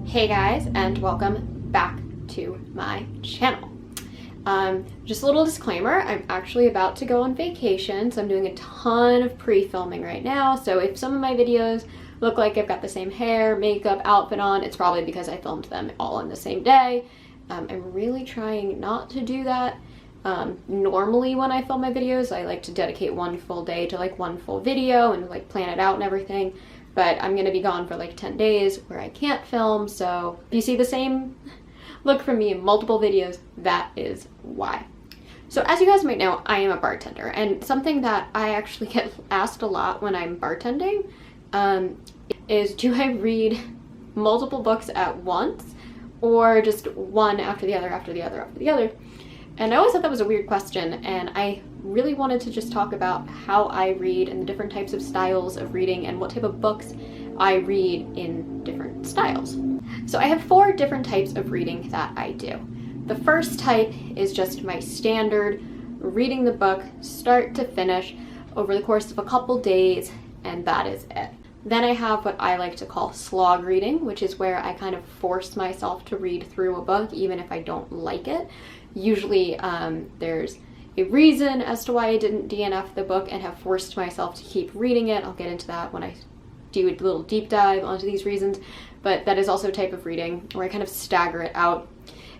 Hey guys, and welcome back to my channel. Just a little disclaimer, I'm actually about to go on vacation, so I'm doing a ton of pre-filming right now. So if some of my videos look like I've got the same hair, makeup, outfit on, it's probably because I filmed them all in the same day. I'm really trying not to do that. Normally when I film my videos, I like to dedicate one full day to like one full video and like plan it out and everything. But I'm gonna be gone for like 10 days where I can't film, so if you see the same look from me in multiple videos, that is why. So as you guys might know, I am a bartender, and something that I actually get asked a lot when I'm bartending is, do I read multiple books at once or just one after the other, after the other, after the other? And I always thought that was a weird question, and I really wanted to just talk about how I read and the different types of styles of reading and what type of books I read in different styles. So I have 4 different types of reading that I do. The first type is just my standard reading the book start to finish over the course of a couple days, and that is it. Then I have what I like to call slog reading, which is where I kind of force myself to read through a book even if I don't like it. Usually there's a reason as to why I didn't DNF the book and have forced myself to keep reading it. I'll get into that when I do a little deep dive onto these reasons, but that is also a type of reading where I kind of stagger it out.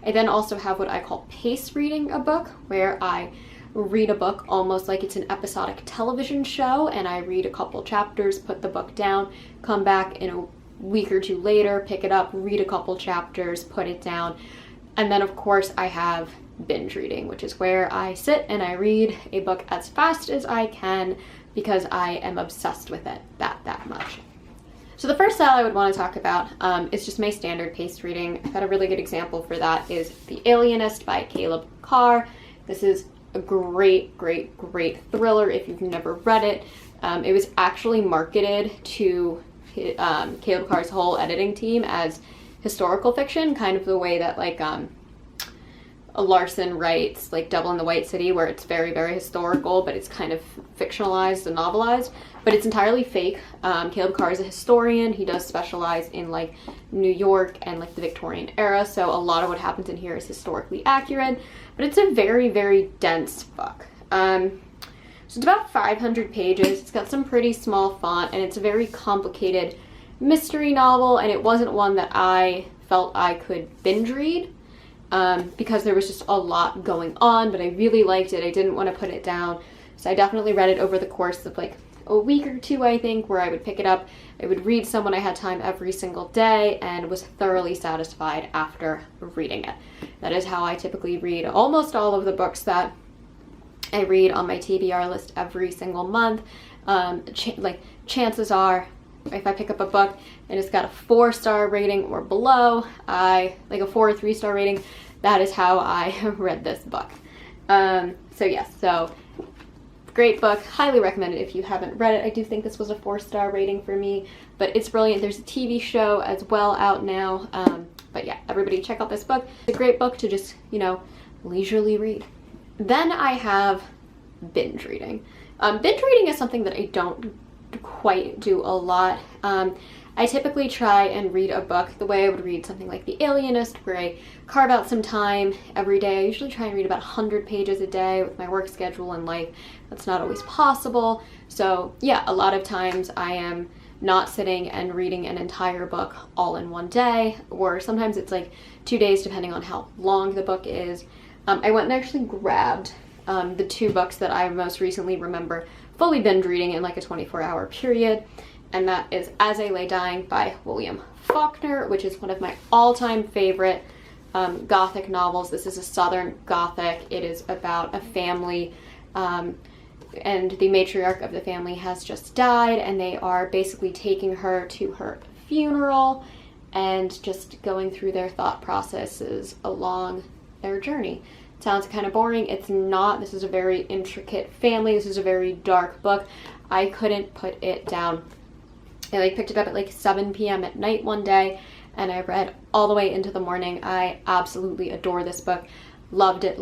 I then also have what I call pace reading a book, where I read a book almost like it's an episodic television show, and I read a couple chapters, put the book down, come back in a week or two later, pick it up, read a couple chapters, put it down. And then of course I have binge reading, which is where I sit and I read a book as fast as I can because I am obsessed with it that much. So the first style I would want to talk about is just my standard paced reading. I've got a really good example for that is The Alienist by Caleb Carr. This is a great thriller if you've never read it. It was actually marketed to Caleb Carr's whole editing team as historical fiction, kind of the way that like Larson writes like Devil in the White City, where it's very historical, but it's kind of fictionalized and novelized, but it's entirely fake. Caleb Carr is a historian. He does specialize in like New York and like the Victorian era, so a lot of what happens in here is historically accurate, but it's a very dense book. So it's about 500 pages. It's got some pretty small font, and it's a very complicated mystery novel, and it wasn't one that I felt I could binge read because there was just a lot going on, but I really liked it. I didn't want to put it down, so I definitely read it over the course of like a week or two, I think, where I would pick it up. I would read some when I had time every single day and was thoroughly satisfied after reading it. That is how I typically read almost all of the books that I read on my TBR list every single month. Chances are, if I pick up a book and it's got a 4-star rating or below, like a 4 or 3-star rating, that is how I read this book. So yes, so great book, highly recommend it if you haven't read it. I do think this was a 4-star rating for me, but it's brilliant. There's a TV show as well out now, but yeah, everybody check out this book. It's a great book to just, you know, leisurely read. Then I have binge reading. Binge reading is something that I don't quite do a lot. I typically try and read a book the way I would read something like The Alienist, where I carve out some time every day. I usually try and read about 100 pages a day. With my work schedule and life, that's not always possible. So yeah, a lot of times I am not sitting and reading an entire book all in one day, or sometimes it's like 2 days depending on how long the book is. I went and actually grabbed the 2 books that I most recently remember fully binge reading in like a 24-hour period, and that is As I Lay Dying by William Faulkner, which is one of my all-time favorite Gothic novels. This is a Southern Gothic. It is about a family, and the matriarch of the family has just died, and they are basically taking her to her funeral and just going through their thought processes along their journey. It sounds kind of boring. It's not. This is a very intricate family. This is a very dark book. I couldn't put it down. I picked it up at like 7 p.m. at night one day, and I read all the way into the morning. I absolutely adore this book. Loved it.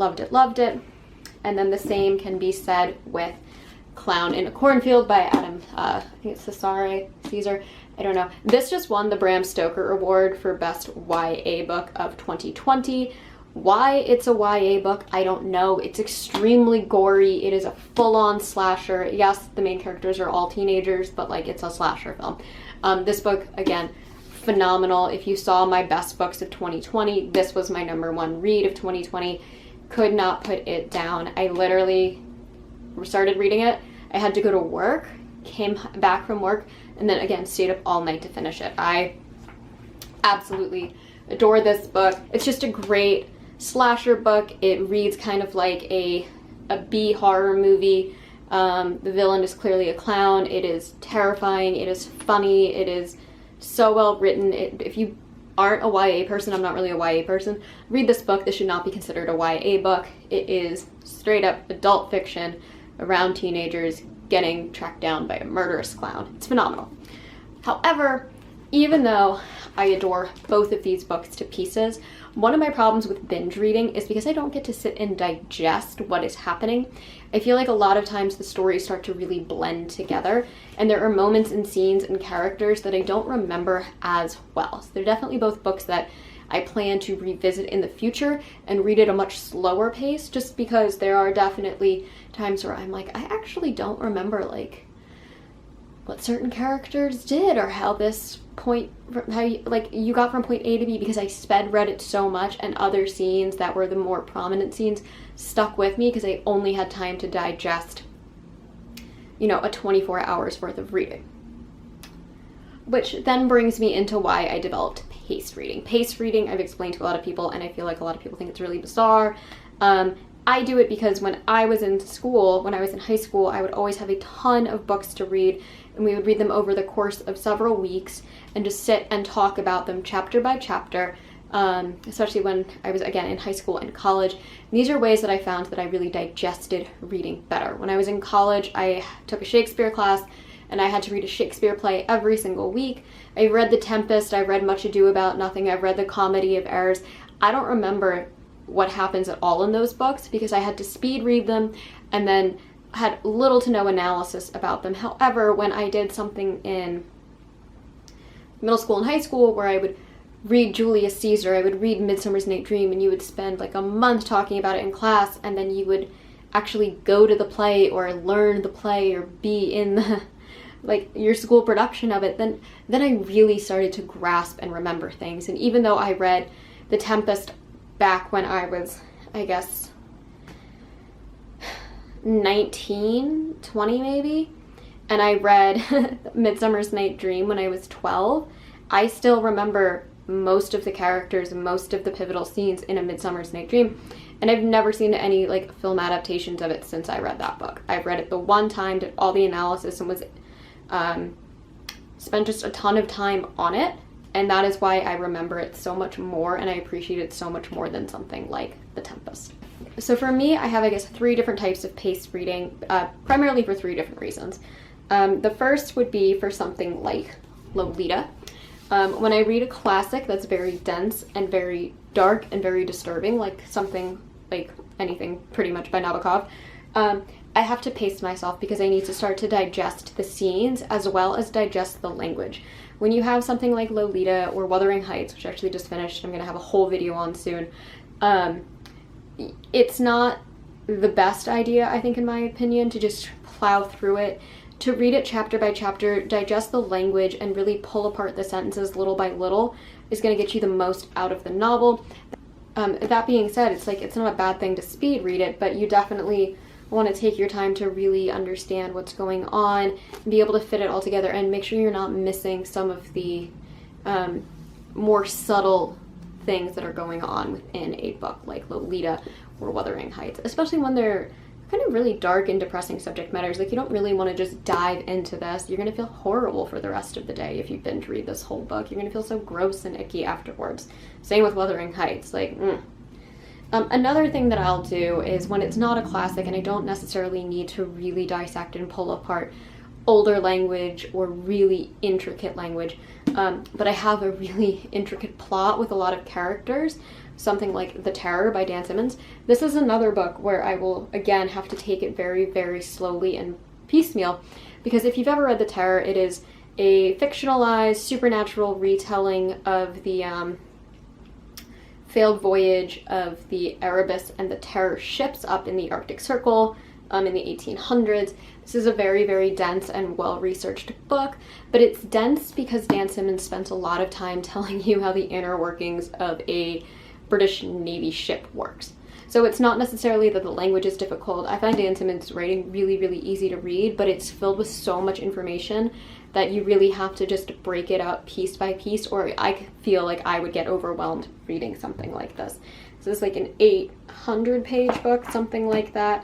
And then the same can be said with Clown in a Cornfield by Adam, I think it's Caesar, I don't know. This just won the Bram Stoker Award for Best YA Book of 2020. Why it's a YA book, I don't know. It's extremely gory. It is a full-on slasher. Yes, the main characters are all teenagers, but like it's a slasher film. This book, again, phenomenal. If you saw my best books of 2020, this was my #1 read of 2020. Could not put it down. I literally started reading it. I had to go to work, came back from work, and then again stayed up all night to finish it. I absolutely adore this book. It's just a great slasher book. It reads kind of like a B horror movie. The villain is clearly a clown. It is terrifying. It is funny. It is so well written. If you aren't a YA person, I'm not really a YA person, read this book. This should not be considered a YA book. It is straight up adult fiction around teenagers getting tracked down by a murderous clown. It's phenomenal. However, even though I adore both of these books to pieces, one of my problems with binge reading is because I don't get to sit and digest what is happening. I feel like a lot of times the stories start to really blend together, and there are moments and scenes and characters that I don't remember as well. So they're definitely both books that I plan to revisit in the future and read at a much slower pace, just because there are definitely times where I'm like, I actually don't remember like what certain characters did or how this point, how you got from point A to B, because I sped read it so much, and other scenes that were the more prominent scenes stuck with me because I only had time to digest, you know, a 24 hours worth of reading. Which then brings me into why I developed paced reading. Paced reading, I've explained to a lot of people, and I feel like a lot of people think it's really bizarre. I do it because when I was in school, when I was in high school, I would always have a ton of books to read, and we would read them over the course of several weeks and just sit and talk about them chapter by chapter, especially when I was, again, in high school and college. And these are ways that I found that I really digested reading better. When I was in college, I took a Shakespeare class, and I had to read a Shakespeare play every single week. I read The Tempest, I read Much Ado About Nothing, I've read The Comedy of Errors. I don't remember what happens at all in those books because I had to speed read them and then had little to no analysis about them. However, when I did something in middle school and high school where I would read Julius Caesar, I would read Midsummer's Night Dream, and you would spend like a month talking about it in class, and then you would actually go to the play or learn the play or be in the like your school production of it, then I really started to grasp and remember things. And even though I read The Tempest back when I was, I guess, 19, 20 maybe, and I read Midsummer's Night Dream when I was 12, I still remember most of the characters and most of the pivotal scenes in A Midsummer's Night Dream, and I've never seen any like film adaptations of it since I read that book. I've read it the one time, did all the analysis, and was spent just a ton of time on it. And that is why I remember it so much more and I appreciate it so much more than something like The Tempest. So for me, I have, I guess, 3 different types of paced reading, primarily for 3 different reasons. The first would be for something like Lolita. When I read a classic that's very dense and very dark and very disturbing, like something like anything pretty much by Nabokov, I have to pace myself because I need to start to digest the scenes as well as digest the language. When you have something like Lolita or Wuthering Heights, which I actually just finished, I'm going to have a whole video on soon, it's not the best idea, I think, in my opinion, to just plow through it. To read it chapter by chapter, digest the language, and really pull apart the sentences little by little is going to get you the most out of the novel. That being said, it's like, it's not a bad thing to speed read it, but you definitely want to take your time to really understand what's going on and be able to fit it all together and make sure you're not missing some of the more subtle things that are going on within a book like Lolita or Wuthering Heights, especially when they're kind of really dark and depressing subject matters. Like, you don't really want to just dive into this. You're going to feel horrible for the rest of the day if you binge read this whole book. You're going to feel so gross and icky afterwards. Same with Wuthering Heights. Like, another thing that I'll do is when it's not a classic and I don't necessarily need to really dissect and pull apart older language or really intricate language, but I have a really intricate plot with a lot of characters, something like The Terror by Dan Simmons. This is another book where I will, again, have to take it very, very slowly and piecemeal, because if you've ever read The Terror, it is a fictionalized supernatural retelling of the failed voyage of the Erebus and the Terror ships up in the Arctic Circle in the 1800s. This is a very, very dense and well-researched book, but it's dense because Dan Simmons spent a lot of time telling you how the inner workings of a British Navy ship works. So it's not necessarily that the language is difficult. I find Dan Simmons' writing really, really easy to read, but it's filled with so much information that you really have to just break it up piece by piece, or I feel like I would get overwhelmed reading something like this. So it's like an 800-page book, something like that.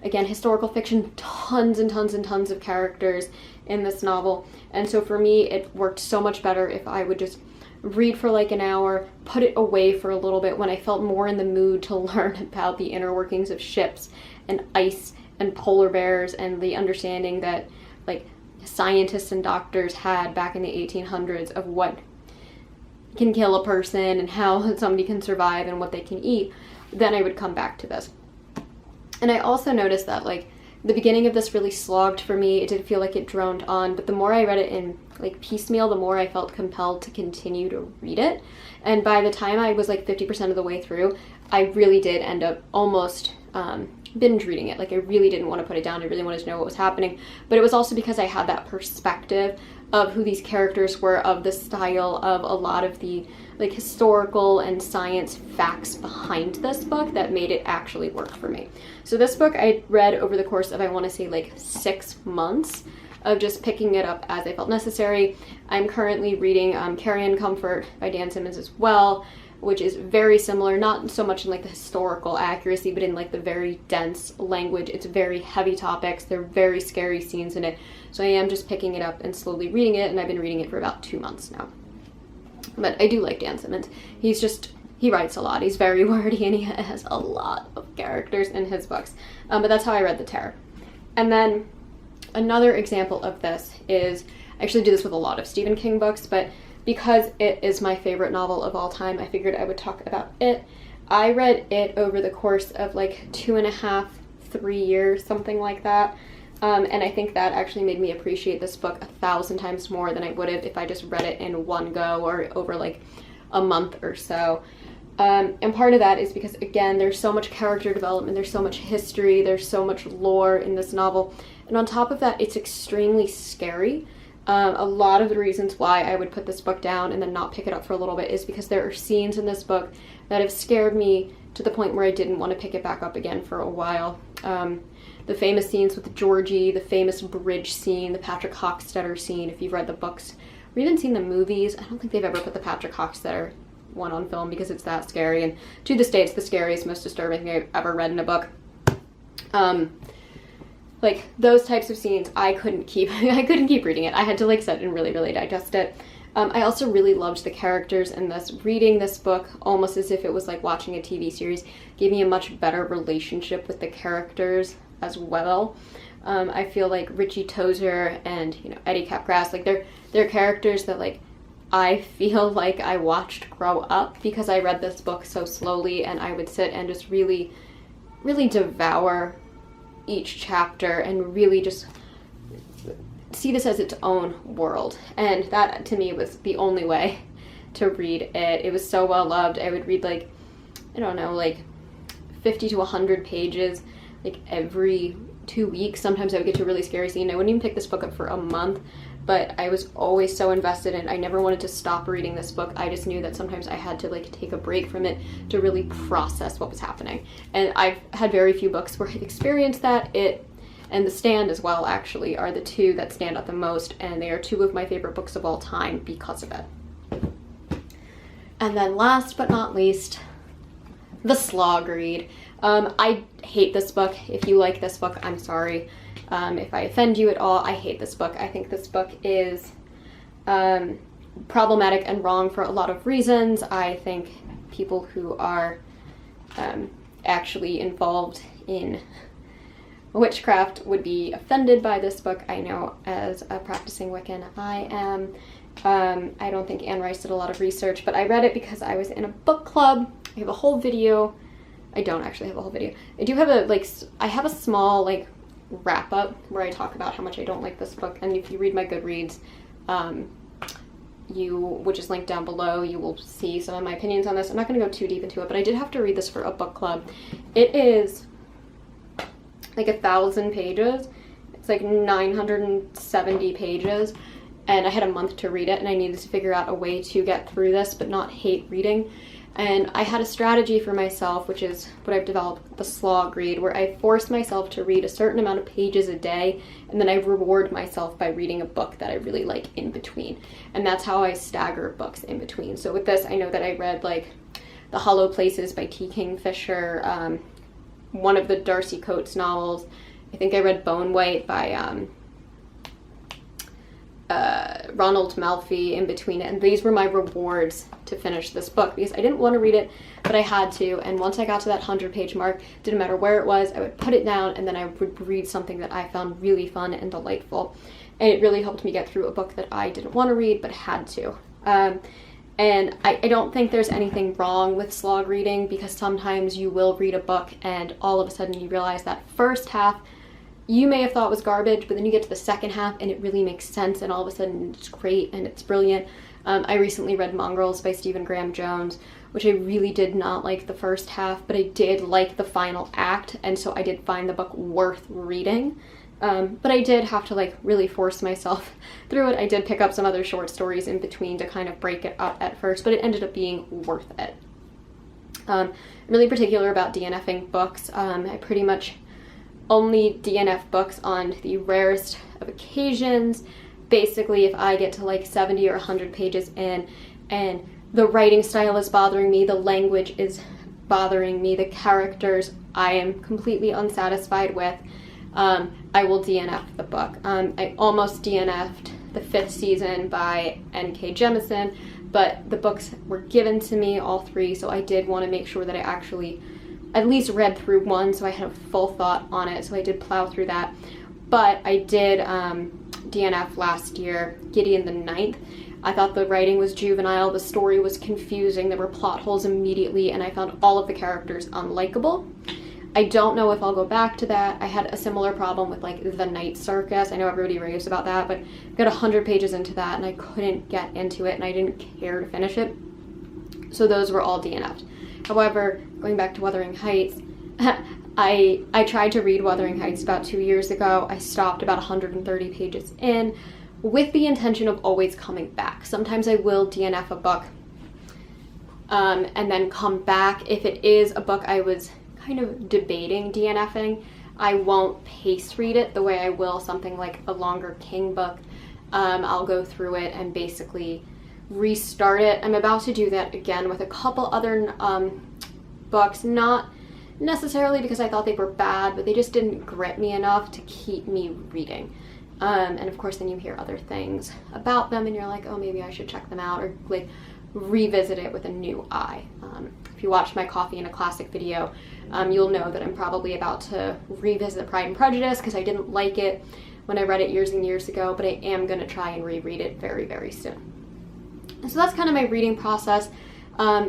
Again, historical fiction, tons and tons and tons of characters in this novel. And so for me, it worked so much better if I would just read for like an hour, put it away for a little bit when I felt more in the mood to learn about the inner workings of ships and ice and polar bears and the understanding that like scientists and doctors had back in the 1800s of what can kill a person and how somebody can survive and what they can eat. Then I would come back to this. And I also noticed that like the beginning of this really slogged for me. It did feel like it droned on, but the more I read it in like piecemeal, the more I felt compelled to continue to read it. And by the time I was like 50% of the way through, I really did end up almost binge reading it. Like I really didn't want to put it down. I really wanted to know what was happening. But it was also because I had that perspective of who these characters were, of the style, of a lot of the like historical and science facts behind this book that made it actually work for me. So this book I read over the course of, I want to say like 6 months of just picking it up as I felt necessary. I'm currently reading Carrion Comfort by Dan Simmons as well, which is very similar, not so much in like the historical accuracy, but in like the very dense language. It's very heavy topics. There are very scary scenes in it. So I am just picking it up and slowly reading it, and I've been reading it for about 2 months now. But I do like Dan Simmons. He writes a lot. He's very wordy, and he has a lot of characters in his books. But that's how I read The Terror. And then another example of this is, I actually do this with a lot of Stephen King books, but because it is my favorite novel of all time, I figured I would talk about it. I read it over the course of like 2.5, 3 years, something like that. And I think that actually made me appreciate this book 1,000 times more than I would have if I just read it in one go or over like a month or so. And part of that is because, again, there's so much character development, there's so much history, there's so much lore in this novel. And on top of that, it's extremely scary. A lot of the reasons why I would put this book down and then not pick it up for a little bit is because there are scenes in this book that have scared me to the point where I didn't want to pick it back up again for a while. The famous scenes with Georgie, the famous bridge scene, the Patrick Hockstetter scene, if you've read the books or even seen the movies. I don't think they've ever put the Patrick Hockstetter one on film because it's that scary, and to this day it's the scariest, most disturbing thing I've ever read in a book. Like those types of scenes, I couldn't keep reading it. I had to like sit and really, really digest it. I also really loved the characters in this. Reading this book, almost as if it was like watching a TV series, gave me a much better relationship with the characters as well. I feel like Richie Tozier and Eddie Capgras, like they're characters that like I feel like I watched grow up because I read this book so slowly, and I would sit and just really, really devour each chapter and really just see this as its own world. And that to me was the only way to read it. It was so well loved. I would read like, I don't know, like 50 to 100 pages like every 2 weeks. Sometimes I would get to a really scary scene. I wouldn't even pick this book up for a month, but I was always so invested in it. I never wanted to stop reading this book. I just knew that sometimes I had to like take a break from it to really process what was happening. And I've had very few books where I've experienced that. It and The Stand as well actually are the two that stand out the most, and they are two of my favorite books of all time because of it. And then last but not least, the slog read. I hate this book. If you like this book, I'm sorry. If I offend you at all, I hate this book. I think this book is problematic and wrong for a lot of reasons. I think people who are actually involved in witchcraft would be offended by this book. I know as a practicing Wiccan I am. I don't think Anne Rice did a lot of research, but I read it because I was in a book club. I have a whole video. I don't actually have a whole video. I do have I have a small wrap up where I talk about how much I don't like this book. And if you read my Goodreads, which is linked down below, you will see some of my opinions on this. I'm not going to go too deep into it, but I did have to read this for a book club. It is like 1,000 pages. It's like 970 pages, and I had a month to read it, and I needed to figure out a way to get through this but not hate reading. And I had a strategy for myself, which is what I've developed, the slog read, where I force myself to read a certain amount of pages a day, and then I reward myself by reading a book that I really like in between. And that's how I stagger books in between. So with this, I know that I read like The Hollow Places by T. Kingfisher, one of the Darcy Coates novels. I think I read Bone White by Ronald Malfi in between it, and these were my rewards to finish this book because I didn't want to read it, but I had to. And once I got to that 100-page mark, didn't matter where it was, I would put it down, and then I would read something that I found really fun and delightful. And it really helped me get through a book that I didn't want to read but had to. And I don't think there's anything wrong with slog reading, because sometimes you will read a book and all of a sudden you realize that first half you may have thought was garbage, but then you get to the second half and it really makes sense, and all of a sudden it's great and it's brilliant. I recently read Mongrels by Stephen Graham Jones, which I really did not like the first half, but I did like the final act, and so I did find the book worth reading. But I did have to like really force myself through it. I did pick up some other short stories in between to kind of break it up at first, but it ended up being worth it. I'm really particular about DNFing books. I pretty much only DNF books on the rarest of occasions. Basically, if I get to like 70 or 100 pages in and the writing style is bothering me, the language is bothering me, the characters I am completely unsatisfied with, I will DNF the book. I almost DNF'd the 5th season by N.K. Jemisin, but the books were given to me, all 3, so I did want to make sure that I actually at least read through one, so I had a full thought on it, so I did plow through that. But I did DNF last year, Gideon the Ninth. I thought the writing was juvenile, the story was confusing, there were plot holes immediately, and I found all of the characters unlikable. I don't know if I'll go back to that. I had a similar problem with like The Night Circus. I know everybody raves about that, but I got 100 pages into that and I couldn't get into it and I didn't care to finish it. So those were all DNF'd. However, going back to Wuthering Heights, I tried to read Wuthering Heights about 2 years ago. I stopped about 130 pages in with the intention of always coming back. Sometimes I will DNF a book and then come back. If it is a book I was kind of debating DNFing, I won't pace read it the way I will something like a longer King book. I'll go through it and basically restart it. I'm about to do that again with a couple other books, not necessarily because I thought they were bad, but they just didn't grip me enough to keep me reading. And of course then you hear other things about them and you're like, oh, maybe I should check them out, or like revisit it with a new eye. If you watched my Coffee and a Classic video, you'll know that I'm probably about to revisit Pride and Prejudice because I didn't like it when I read it years and years ago, but I am going to try and reread it very, very soon. So that's kind of my reading process.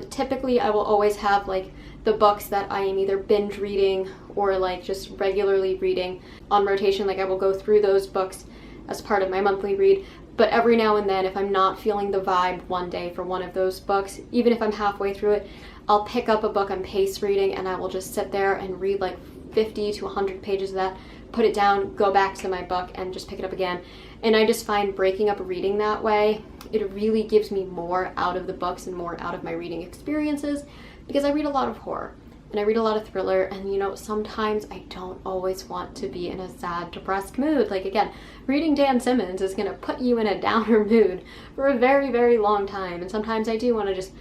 Typically I will always have like the books that I am either binge reading or like just regularly reading on rotation. Like I will go through those books as part of my monthly read. But every now and then, if I'm not feeling the vibe one day for one of those books, even if I'm halfway through it, I'll pick up a book I'm pace reading and I will just sit there and read like 50 to 100 pages of that, put it down, go back to my book and just pick it up again. And I just find breaking up reading that way, it really gives me more out of the books and more out of my reading experiences, because I read a lot of horror and I read a lot of thriller, and you know, sometimes I don't always want to be in a sad, depressed mood. Like again, reading Dan Simmons is going to put you in a downer mood for a very, very long time, and sometimes I do want to just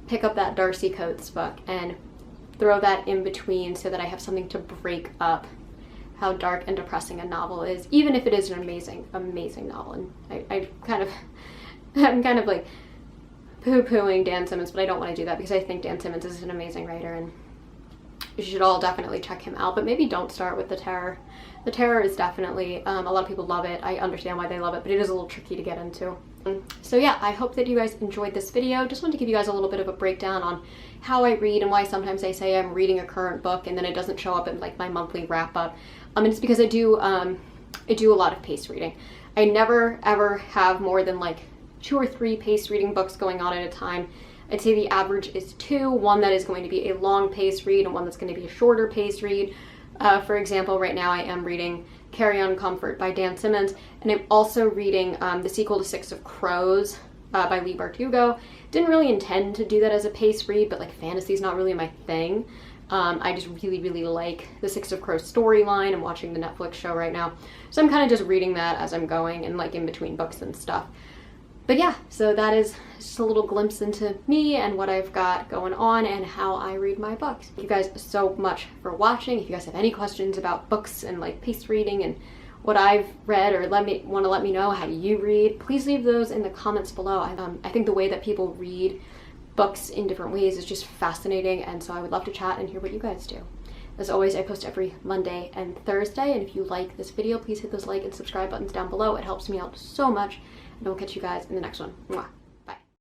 pick up that Darcy Coates book and throw that in between so that I have something to break up how dark and depressing a novel is, even if it is an amazing, amazing novel. And I'm kind of like poo-pooing Dan Simmons, but I don't want to do that because I think Dan Simmons is an amazing writer and you should all definitely check him out, but maybe don't start with The Terror. The Terror is definitely, a lot of people love it. I understand why they love it, but it is a little tricky to get into. So yeah, I hope that you guys enjoyed this video. Just wanted to give you guys a little bit of a breakdown on how I read and why sometimes I say I'm reading a current book and then it doesn't show up in like my monthly wrap up. And it's because I do a lot of pace reading. I never ever have more than like 2 or 3 pace reading books going on at a time. I'd say the average is 2, one that is going to be a long pace read and one that's going to be a shorter pace read. For example, right now I am reading Carry On Comfort by Dan Simmons, and I'm also reading the sequel to 6 of Crows by Leigh Bardugo. Didn't really intend to do that as a pace read, but like fantasy's not really my thing. I just really like the 6 of Crows storyline. I'm watching the Netflix show right now, so I'm kind of just reading that as I'm going and like in between books and stuff. But yeah, so that is just a little glimpse into me and what I've got going on and how I read my books. Thank you guys so much for watching. If you guys have any questions about books and like pace reading and what I've read, or want to let me know how you read, please leave those in the comments below. I think the way that people read books in different ways is just fascinating, and so I would love to chat and hear what you guys do. As always, I post every Monday and Thursday, and if you like this video, please hit those like and subscribe buttons down below. It helps me out so much, and I'll catch you guys in the next one. Mwah.